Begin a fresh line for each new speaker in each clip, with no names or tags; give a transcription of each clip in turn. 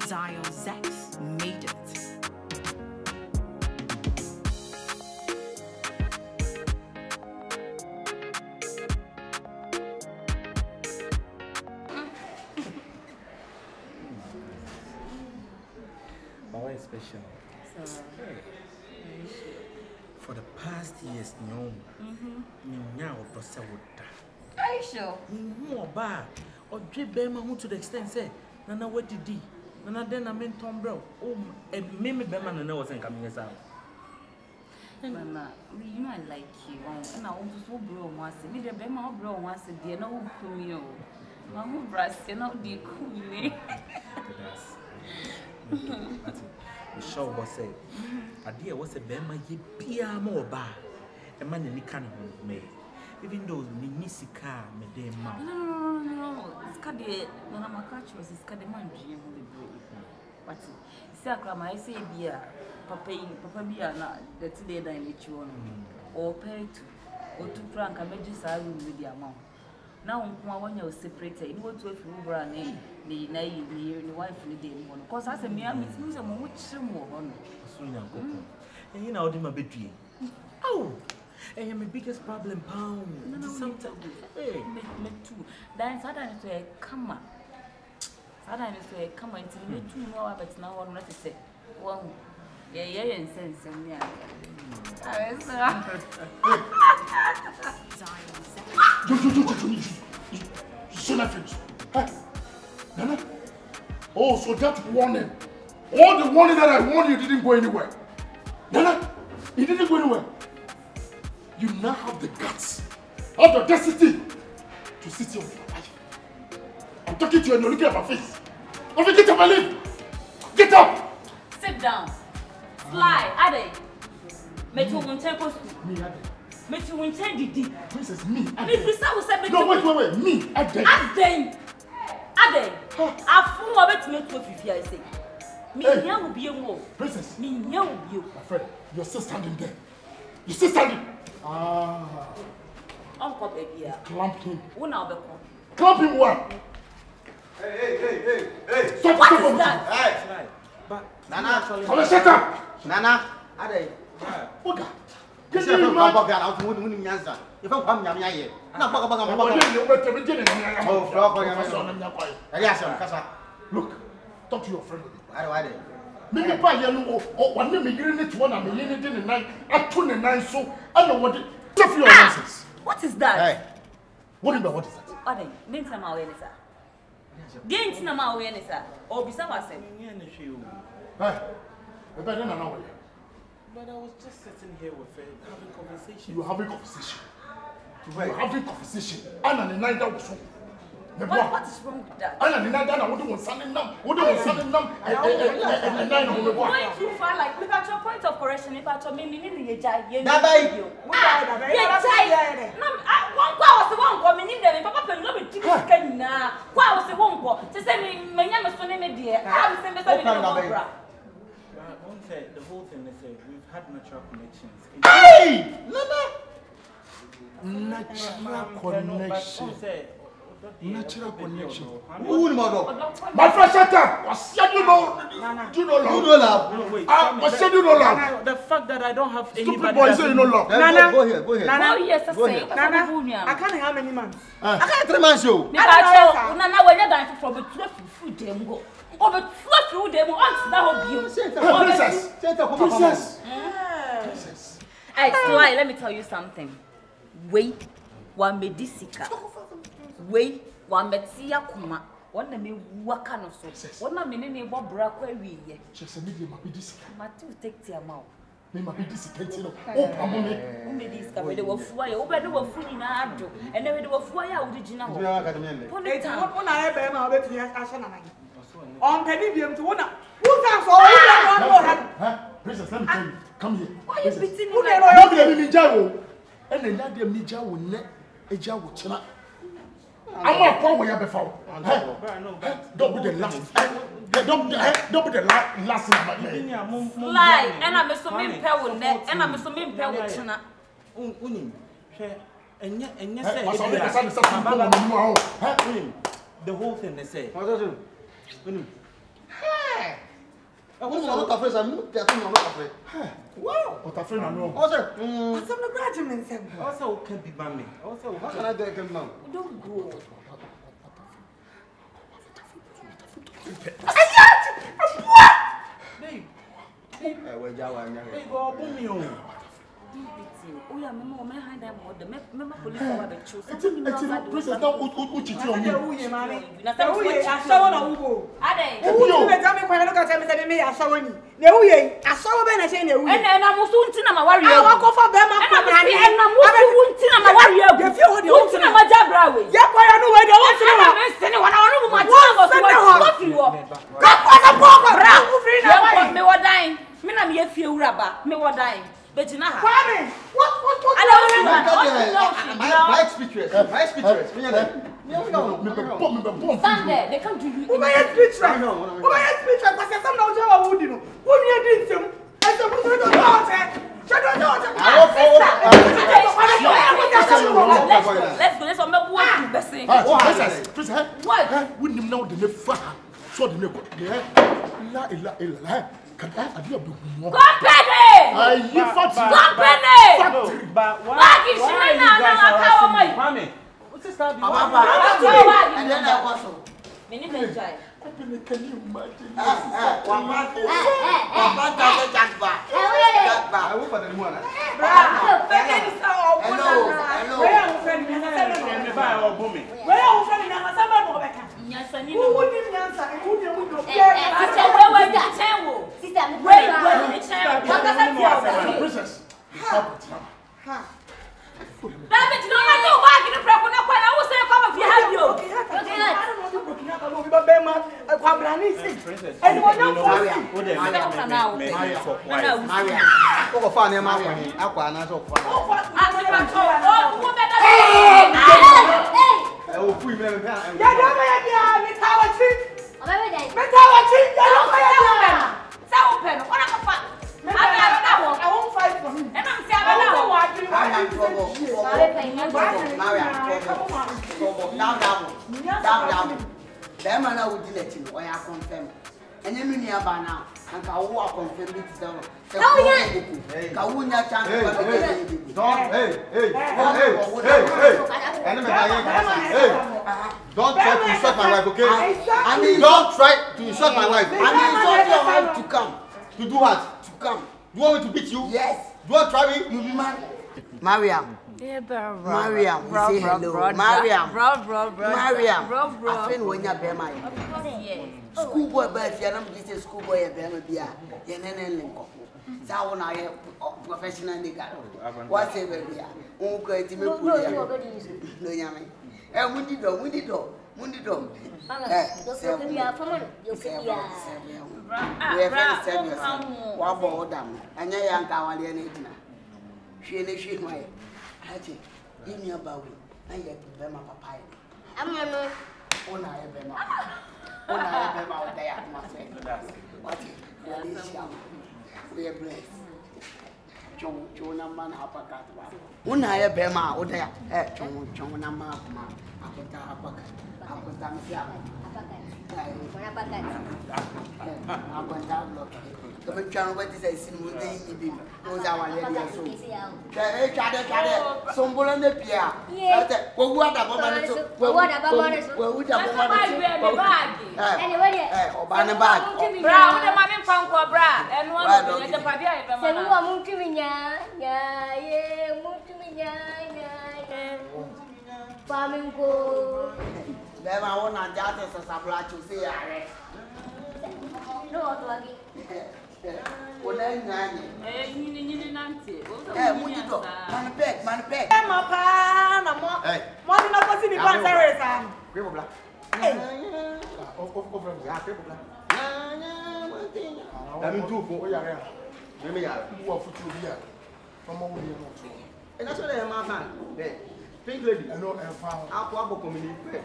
Zio Zex made it.
Why special? For the past years, no. Now,
Are you sure?
No, ba. Or drip Bema to the extent say, Nana, what did he? Nana, then I meant Tom Bro. Oh, and Mimi Beman and I wasn't coming as out.
Mama, you know I like you. And I want to so bro once. Me the Bema bro once a day. No, who come you? Mamma brass, you know, the cool me.
The show was said, a dear was a Bema ye Pia more bar. A man in the can of me. Even though Nisika made them mouth.
No. It's got the Nana catch was it's got the man. But see, I say, beer, Papa beer, the today that I meet you on, or pay to, or to prank a major salary with the amount. Now, when you're separated, you want to have Uber and the naive, the wife in the day. Because I said, me, I'm missing a much more honor.
Soon, and you know, my bedroom. Oh! I am my biggest problem, pound.
No, sometimes, me too. Then Saturday to a come. Saturday to a come until me too know, but now I'm not to say, well, yeah, and sense, and yeah.
So nothing. Nana? Oh, so that warning. All the warning that I warned you didn't go anywhere. Nana, it didn't go anywhere. You now have the guts, have the audacity to sit here with your wife. I'm talking to you and you're looking at my face. Don't get up and leave. Get up.
Sit down. Fly, Ade. Me too won't take us.
Me, Ade.
Me too won't take Didi.
Princess, me, Ade.
Me, Prisa will say,
no, wait. Me, Ade.
Ade. I fool of it to make you I say. Me, here will be a more.
Princess.
Me, here will be.
My friend, you're still standing there. You're still standing.
Uncle baby.
Clamp him.
Who now be
clamp him what?
Hey.
Stop.
What is that?
Hey.
But
Nana, shut up.
Nana, Ade.
Bogga.
Get your Bogga out to win the answer. If I'm coming, I'm here. Now, Bogga.
Look, talk to your friend.
Ade.
Maybe by yellow or one name, you're in it one, I'm in the night, I turn the nine so I know what it is. Your nonsense.
What is that?
Hey.
What is that?
Ade, name some awareness. Didn't know my awareness. Or beside myself.
Hey, better than an hour.
I was just sitting here with her, having conversation.
You were having conversation. You were having conversation. And the night that was so.
What is wrong with that?
And the night that I wouldn't want something now. Wouldn't want something now. And the night on the one.
Going too far, like, look at your point of correction. If I told me, you jai, you
know,
the whole thing is we've had natural connections.
Hey! Natural connection. My friend, shut up! I said you know love. I said you know love.
The fact that I don't have anybody.
Stupid boy, say you know love.
Nana, go here.
Nana, yes,
Nana, I can't how many months?
I can't 3 months.
Nana, when you're dying for the 12 food, them go. Over 12 food, them on that will be
Princess.
Hey, Sly, let me tell you something. Wait, one medicica. Wait, one metia kuma. One me waka no so. One me ne bo bra kwa wi ye.
Just a medium ma medicica.
Ma tu take tia ma.
Me ma medicica tino. Oh, pamone.
Medicica me de wo fuwa ye. Wo be de wo fu ni na ado. Ene we de wo fuwa ya original ho.
Polita. Wona e be ma obetumi ahye na nan. On penny biam to wona. Who can so we don't know.
Princess, let me tell you. Come here.
Why you beating me?
Who dey
No dey me jawo. And then dem ni jawo ne eja wo chena. I'm not going to be found. Don't be the last. Don't be the last in my name.
Fly, and I'm so mean with net, and I'm so mean with China.
And yes, the whole thing they say.
What does it? Hey. Who's not afraid? I'm not afraid. Wow.
But afraid I know.
Also,
Some of the graduates.
Also, can be by me. Also,
how can I do it now?
Don't go.
Hey, go boom me on.
Oh yeah, Mama, I had that more. The Mama police were the truth.
It's princess now who cheating on me.
I saw on Ubo.
Are they?
Who you tell me when I look at me, I saw any. I saw when I say no.
And I'm also in my warrior.
I walk off of them.
And I'm also in my warrior.
If you hold your
in my jabra way.
yeah, I know where they want to know.
I'm sending one hour of my time was what you are.
Come on, I'm
going. Me were dying. Me na me few rubber. Me were dying. But you know how?
What?
My speechless.
Sunday, they come to you.
Who may speech right now? Who may speech right? Because some now Joe would know. Who you did some? I said, who's the daughter?
Let's go. Let's go.
Princess, what? Wouldn't you know the never so the never? Company!
Mommy, what's this time?
And then I was so.
Company, can you imagine?
I will for the one.
Princess.
And you mean about now, and I walk on family to tell don't try to insult my wife, okay? Don't try to insult my wife. I insult your wife to come. To do what? To come. You want me to beat you? Yes. You want to try me? You be mad. Mariam.
Yeah, bro.
Mariam, say hello. Mariam. Mariam. I think when you're there, schoolboy, but if you're not this schoolboy, you're so I professional nigga. What's it, baby? Okay, to me, no, yummy. And we did all. Give me a bow. I get to my papa. I'm not on I have out there, my friend. What is we are blessed. Chona man apakat. When I have Bema, or there, Chona Mama, Come and try what is a sin with the knows our lady. Some bull on the pier. Yes, what about
Brown, the man in Franco Bra, and one of the Pavia.
Farming go.
Then I want to just as a black to say,
no,
what I Pink lady, I know, and found Aqua community.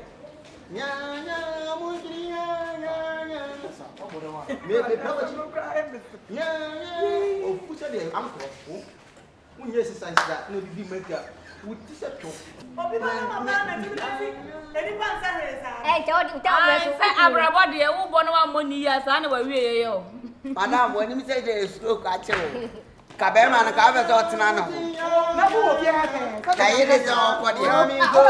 With this a choke.
Obi mama na ti na fi. Eni pa nsa resa.
Eh, say abrabo de wo bo no wa money ya sa na wa wie yo.
Madam, when you say there is stroke at you. Kabema na ka be so tena na ho.
Na bu obi ha ke.
Ka ye de so ko de.
Mami go.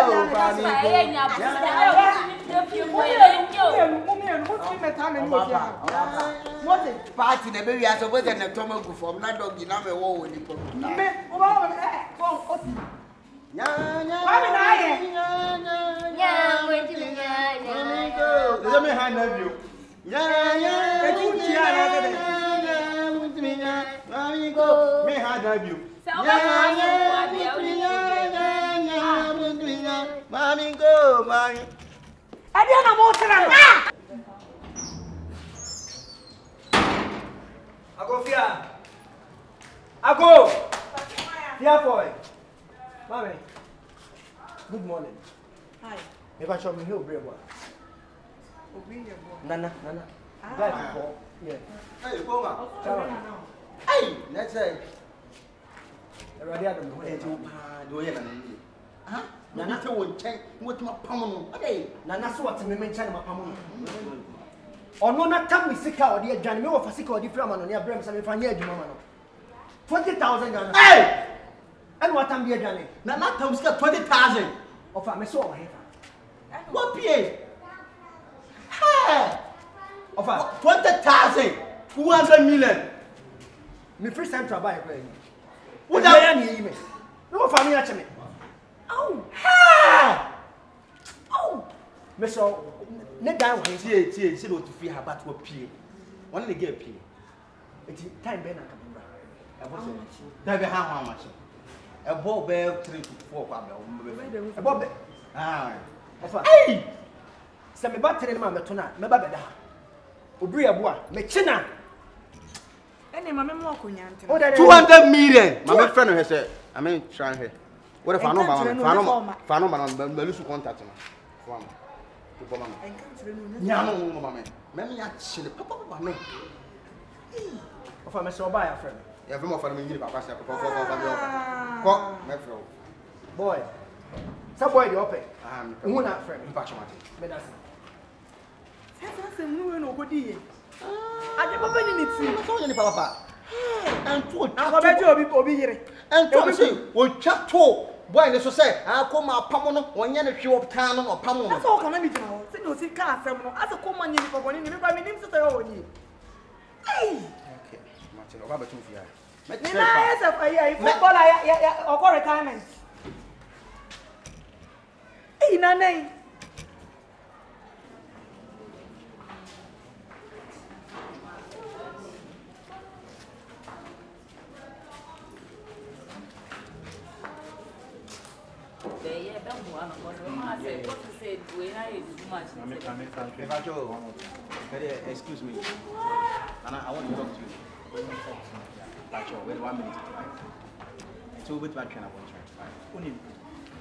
Party na be wi aso bo se na tomo gu form na dog na me wo ni po.
Me, o ba o oti.
Nya.
Mami na ye.
Yeah, going to yeah.
Mami go. Let me hand of you. Yeah.
E tu ti ara de.
Mami go. Me hand of you. Mami go, mami.
Ade na mo tira no.
Ago fia. Ago. Fia boy. Mami. Good morning.
Hi.
If I show me here, brave boy.
Obi ye bo.
Nana. Guys, call. Yeah. Hey, go on. Hey, let's say. Already I don't know. Hey, you pa, do you Nana? Huh? Nana to one check what my pamono. Hey, Nana so what me mention my pamono. Ono na tam me sika odi adwane me wo fa sika odi fra ma no ne abrem sa me fa nya adwuma ma no 20,000 Ghana. Hey! And what am be adwane? Na na tam sika 20,000. Ofa me so o hefa. What pay? Hey! Ofa 20,000. 200 million. Me first time to buy a plane. What are you me? No family at me. Oh! Ha! Oh! Me so ne down when see what to feel about what pay. One they get pay. It's time ben na kabura. That be how much? A ball bear 3 to 4 a ball ah. Hey! Se me ba tere ma me to na me ba beda. Obri aboa me china.
Ene mama mo akonya ante.
200 million. Mama friend no say I mean try here. What if I know mama me lose contact no. Fam. To mama. Nya no mama. Me ya chile papa me. Ofa me say oba ya friend. Ya friend ofa me nyiri papa say papa. Ko me friend. Boy. Some boy dey open. Who na friend? Me patch mate. Me da say.
Say mu we no godi ye. Ade papa ni ti.
No so ni papa. And to
obi yire.
And to say o twa to boy ne so say akoma pam no onye ne hwe optan no opam no.
Asa o kana mi jina ho. Se no si ka asem no. Asa ko manye ni papa ni ba mi nim se say o ni. Hey.
Okay. Mate oba betu fia.
Ni na esa ayi football ya o retirement. Hey na nei.
Excuse me. And I want to talk to you. Pacho, wait 1 minute. So we back train
Only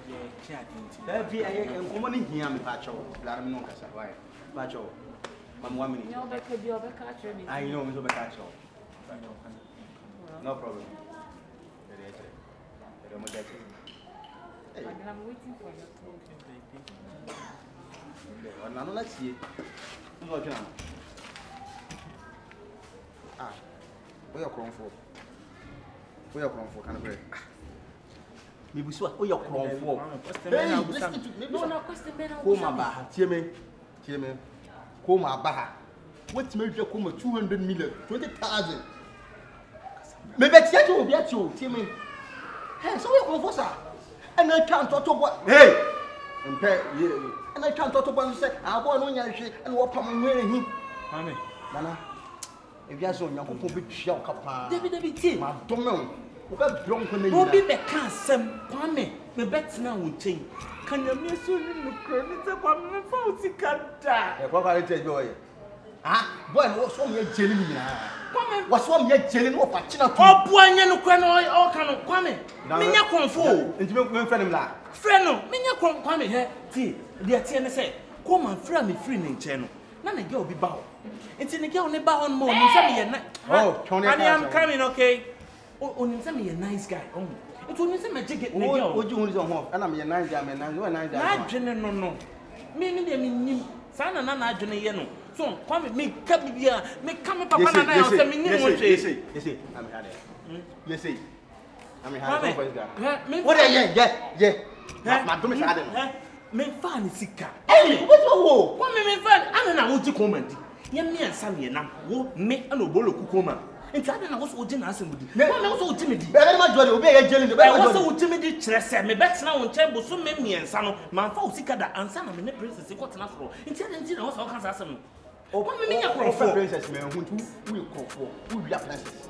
yeah, chatting.
There be a common here me Pacho. Let me know kasa. Why? Pacho. Mam 1 minute. I know me so be Pacho. No problem.
I'm waiting for your call.
Okay, let's see. Who's watching now? Where you come for? Where you come for? Can I pray? Me busu where you come for? Hey, listen to me.
No, question Ben.
Koma baha. Tie me. Koma baha. What me you come 200 million, 20,000. Me bet you to be at you. Tie me. Hey, so where you come for, sir? And I can't talk to what? Hey! And I can't talk to one say, I want on your shit and what come wearing him.
Mami.
Nana, if you are so young, who be shock up.
David T.
I don't know. Who got drunk when they
Bobby Becca, Sam, Kwame, me bet now will change. Can you miss you in the credit of one fancy cat?
What can I tell you? Ah, boy, what's wrong with jelly? What's wrong with jelly? What for China?
Oh, boy, you know, all kind of Kwame. Minya Confu.
And you make friend la.
Friend, Minya Kwame here. T. The TN say, come and friend me free in channel. None of you be bow. It's in the girl never on more. Oh, Tony, I am coming, okay? Oh, you me a nice guy. Oh, It will miss me jig it.
Would you use on home? And I'm your 9 jam and 9 jam.
No. Me mean Sana na adwene ye no. So come me ka bibia me come papa na na say me ni mo twe.
You see. I'm here. You see. I'm here.
What
yeah. My dome is added.
Me fan sika.
Hey, what you
What me fan? Ana na wo ti command. Ye me ansa me na wo me ana obolo kukoma. Nti ade na wo so ogina asem budi. Wo me wo so ogimi di.
Be ma jori obi e jeli.
Be wo so ogimi di kire se me betena wo nche bo so me miensa no. Man fa wo sika da ansa na me ne princess ko tena soro. Nti ade nti na wo so kan sa asem no. O ba me me nya krofo
princess me hu tu we krofo. We be princess.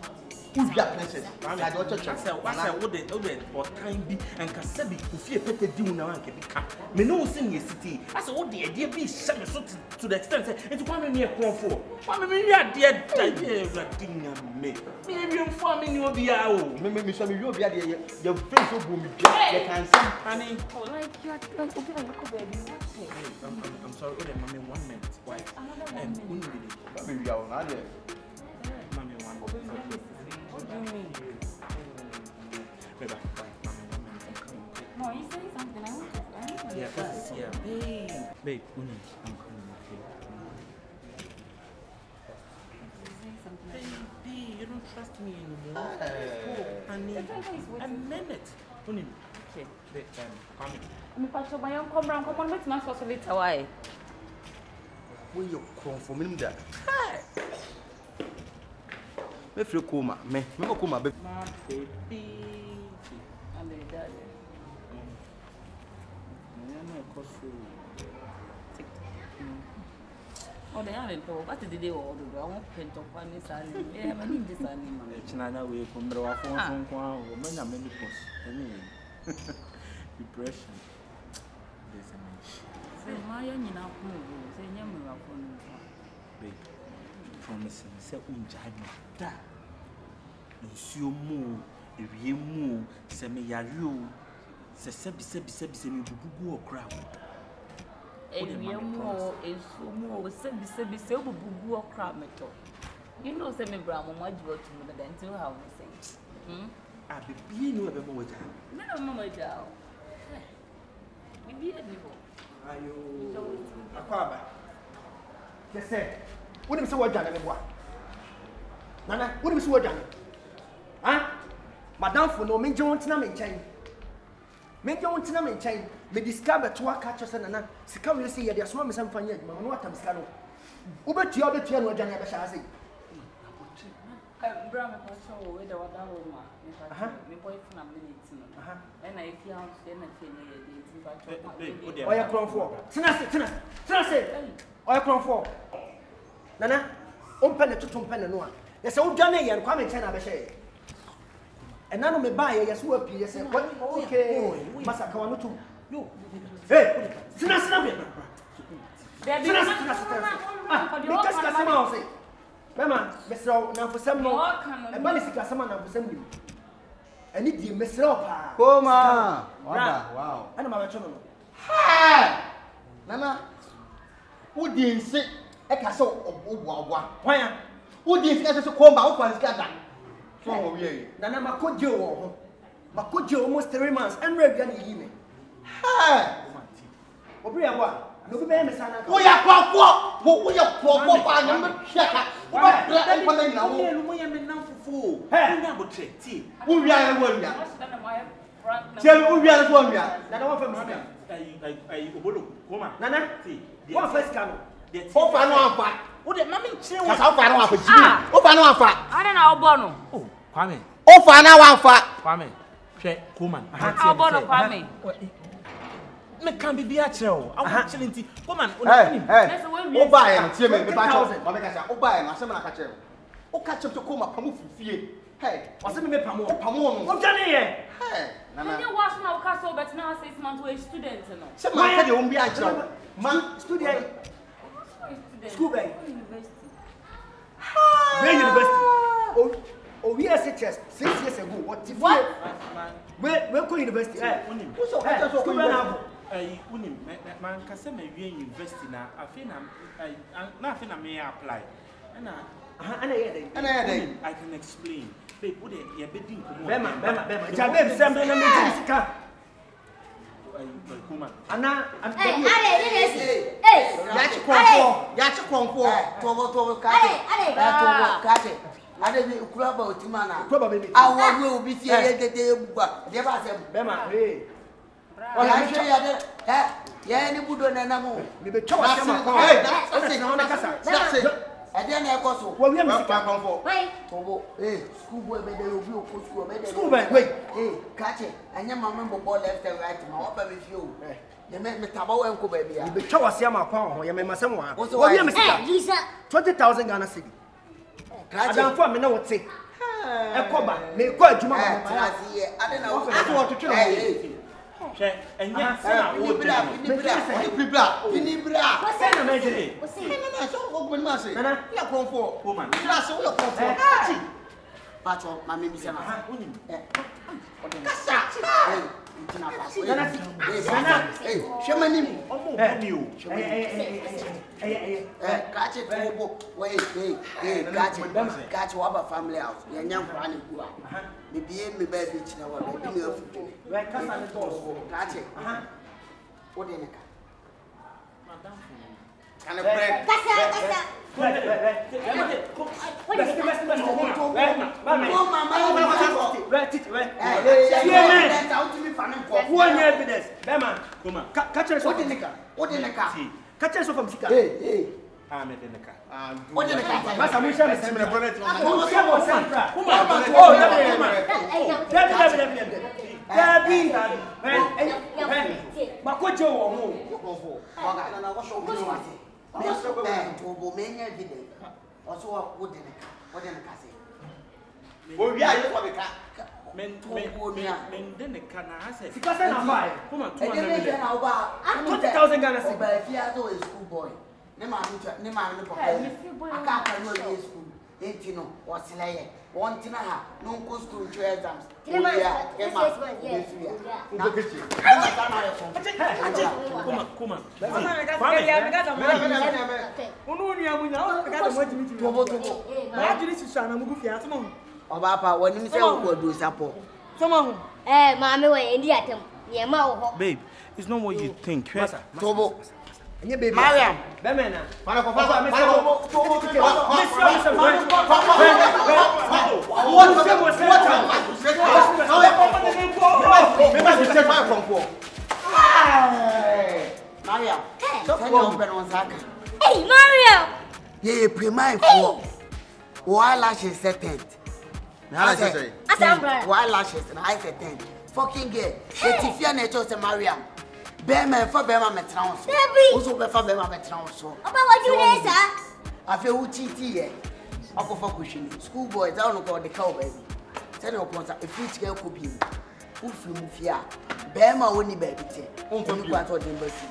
Who's that princess? I don't touch yourself.
What's that? What the or time be and Kasabi, who fear Peter do now and can become. Me no sing your city. I said, what the idea be sent so to the extent it's one near Crawford. One million dear thing me. Maybe you for me, you'll be out.
Maybe some of you will be your face will boom. You can see, honey.
Like you're baby.
I'm sorry, mommy, 1 minute. Why?
Maybe you are not there.
Mommy, 1 minute.
What do you mean?
Baby,
no, you saying something. I want to.
Yeah. Babe, I'm coming. Baby, you don't trust me anymore. I meant it. Okay. Babe, come in.
I'm pastor. My young come on. Let's not so later. Why?
Where you come from? Him there. Me feel coma. Me go coma, baby.
My baby.
I'm very daddy. Oh, they aren't. What did they all do? I won't paint up on this animal. Yeah, I need this animal.
China way from the phone. Many many posts. Depression. There's a mention.
Say, my young enough move. Say, Yammer phone.
Babe, promising. Say, Unjai. Nsuo mu ewie mu se me yario se sebi me bubugu okra
ewie mu esu mu sebi bubugu okra meto. You know say me bra mo majiwo to me that until how we say
abebi ni we be mo waja
me no mo waja bibi e bibo
ayo akwaba kese woni me se waja na me boa nana woni me se waja Madam for no me won't na me nchen. Me won't na me nchen. Me discover to aka catch na sika we say ye dey so me sam fanya adwuma no atam sika no. Obetua no adwane be sha say.
Bra me ko so we dey wada wo ma. Me boyfriend am minute no. And I feel house then I feel ye dey
Oya kronfo. Tena se. Oya kronfo. Nana, ompe ne tutu mpe ne no a. Ye se odwane ye nkwa me nchen na be sha ye. And none of me buy yes, work, yes, okay, Massa Kawanutu. Hey, Sinasina, because Casama say, Mamma, Mr. Now for some more, and Balisica Samana for some. And it be Mr.
Coma! Wow.
And my channel.
Ha! Nana, who didn't say a castle of Owa?
Why?
Who didn't get to come out for his gather? So, yeah.
Nana Makojo almost 3 months and regular evening.
Ha!
Obriawa, no be Messana.
We are poor. We are poor. I'm not shaka. What
now for fool? Hey, never tea.
We are a warrior. Tell we are a warrior.
Nana, one from Mariam.
I Obolo, Coma.
Nana, one first canoe.
Oh, I know fat.
What the mammy chill?
How far off with you? Oh, I know fat.
I don't know Bono.
Oh, Kwame.
Oh, I know fat.
Kwame. Kuman.
How Bono Kwame?
Me can be a chill. I want chilling. Woman,
hey, oh, buy him. See me, the battle. Oh, buy him. I said, I catch him. Oh, catch him to come up from fear. Hey, what's the name? Pamon.
What's your name?
Hey,
Nana, you watch now castle, but now 6 months to a student.
Some man, you won't be a child.
Man, student. School bay.
Where
university? Oh, we are 6 years ago. What? Where go university?
Who's your school now?
Man, Casema university now. I think I'm me apply. And I can explain. Babe, what you bedding?
Bema. Jabem sembe na me sika. Ana,
Hey,
yachi konfo.
Tobo kate. Ade bi ukura ba otima na. Awo we obi fie ye dede bugba. De ba se
Bema, hey.
Ola hwe ya de, ye ni budo na na mo.
Me be chowa sema kon.
Hey, that's it. That's it. Ade na ekoso.
Wo wi am sika
konfo.
Tobo, school boy be there obi okọ school be there.
School boy, wait.
Kate, anya mama mbo left and right ma oba me fie o. Ye me taba we nko ba bia.
Me be chowa sema kon ho, ye me masem wa. Wo wi am sika. 20,000 Ghana cedi. Adam for me na wote. Ekoba, me ko adwuma ma.
Ade na wo.
Ade wo twetwe no.
Che, enya sana wo
Binibra.
Say na meje.
Na so go gbe ma se.
Nana,
Ya konfo.
Woman.
Class wo konfo.
Pacho, ma me bi se na.
Kasa.
Ntina pa.
Nana.
Shemanim.
Omo boni o.
Kache tobo. Kache waba family house. Ya nyam kwa ni kuwa. Me biye me ba bi china wa bi me afu.
We kasa ne to.
Kache. Ode ne ka.
Can bread.
Kasa. Tobo menya evidence. Also what did the say?
Oh yeah, you for the car.
Men den kan ha say.
Sika say na buy.
Come on,
20,000 Ghana cedi.
But if you are a school boy, ne ma no papa. Aka no dey school. Enti no, what's like one tina ha, no go school to exams. Come on. Obapa, when you say what do support.
Mammy, way in the atom. Yeah, ma.
Babe, it's not what you think.
Tobo.
Mariam, Bemena.
Hey, Mariam.
Yeah, pre-mind for why lashes settled. Why lashes and I said 10. Fucking girl. If you're not just a Mariam. Bema for Bema Metrons. Also, for Bema Metrons.
About what you say, sir?
I feel UTT. Uncle for cushion. Schoolboy, I don't know the cow baby. Tell your point a free girl could be. Who flew Mufia. Bema only baby. Only got what embassy.